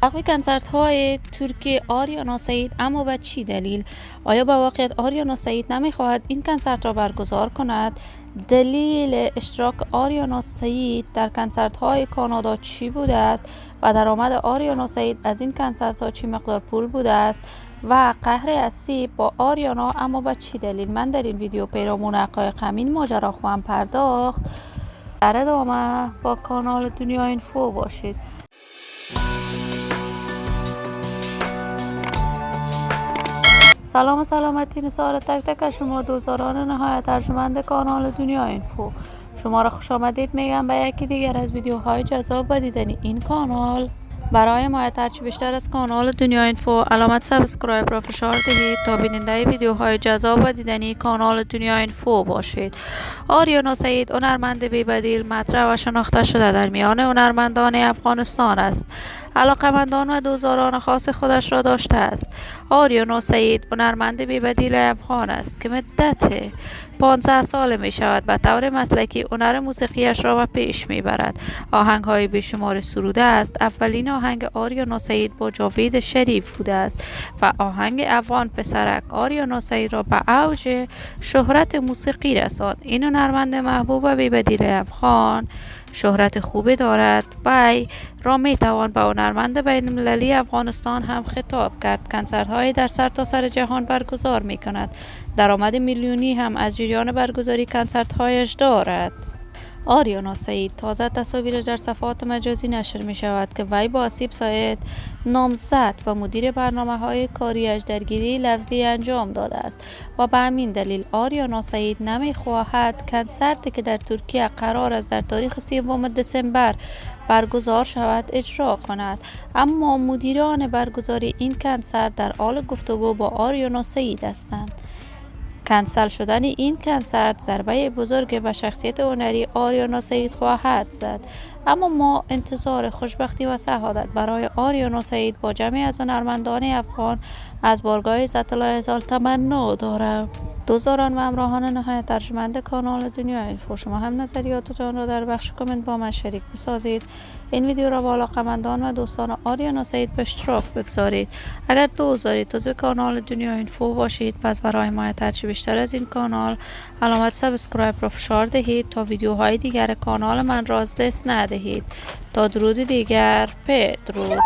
لغو کنسرت‌های ترکی آریانا سعید، اما به چی دلیل؟ آیا به واقعیت آریانا سعید نمی‌خواهد این کنسرت را برگزار کند؟ دلیل اشتراک آریانا سعید در کنسرت‌های کانادا چی بوده است و درآمد آریانا سعید از این کنسرت‌ها چی مقدار پول بوده است و قهر اسیب با آریانا اما به چی دلیل؟ من در این ویدیو پیرامون حقایق همین ماجرا خواهم پرداخت. در ادامه با کانال دنیا اینفو باشید. سلام و سلامتی نثار تک تک شما دوستان نهایت ارجمند کانال دنیا اینفو. شما را خوش آمدید میگم به یکی دیگر از ویدیوهای جذاب و دیدنی این کانال. برای حمایت هرچی بیشتر از کانال دنیا اینفو علامت سابسکرایب را فشار دهید تا بیننده ویدیوهای جذاب و دیدنی کانال دنیا اینفو باشید. آریانا سعید هنرمند بی‌بدیل، مطرح و شناخته شده در میان هنرمندان افغانستان است. علاقه‌مندان و دوستداران خاص خودش را داشته است. آریانا سعید هنرمند بی‌بدیل افغان است که مدت 15 سال می شود به طور مسلکی هنر موسیقیش را به پیش می برد. آهنگ‌های بیشمار سروده است. اولین آهنگ آریانا سعید با جاوید شریف بوده است و آهنگ افغان پسرک آریانا سعید را به اوج شهرت موسیقی رساند. این هنرمند محبوب و بی‌بدیل افغان شهرت خوبی دارد. وی را می توان به هنرمند بین المللی افغانستان هم خطاب کرد. کنسرت‌های در سرتاسر جهان برگزار می کند. درآمد میلیونی هم از جریان برگزاری کنسرت‌هایش دارد. آریانا سعید تازه تصاویر در صفحات مجازی نشر می شود که وی با اسیب سعید نامزد و مدیر برنامه‌های کاریش درگیری لفظی انجام داده است و به همین دلیل آریانا سعید نمی خواهد کنسرتی که در ترکیه قرار است در تاریخ 3 دسامبر برگزار شود اجرا کند. اما مدیران برگزاری این کنسرت در حال گفتگو با آریانا سعید هستند. کنسل شدن این کنسرت ضربه بزرگ به شخصیت هنری آریانا سعید خواهد زد. اما ما انتظار خوشبختی و سعادت برای آریانا سعید با جمعی از هنرمندان افغان از بارگاه عزت الله ازال تمنا دارم. دوستان و همراهان نهایت ارجمند کانال دنیا اینفو، شما هم نظریاتتان را در بخش کامنت با من شریک بسازید. این ویدیو را با علاقه‌مندان و دوستان آریانا سعید به اشتراک بگذارید. اگر دوست دارید عضو کانال دنیا اینفو باشید، پس برای حمایت هرچی بیشتر از این کانال علامت سابسکرایب را فشار دهید تا ویدیوهای دیگر کانال من را از دست ندهید. تا درود دیگر، بدرود.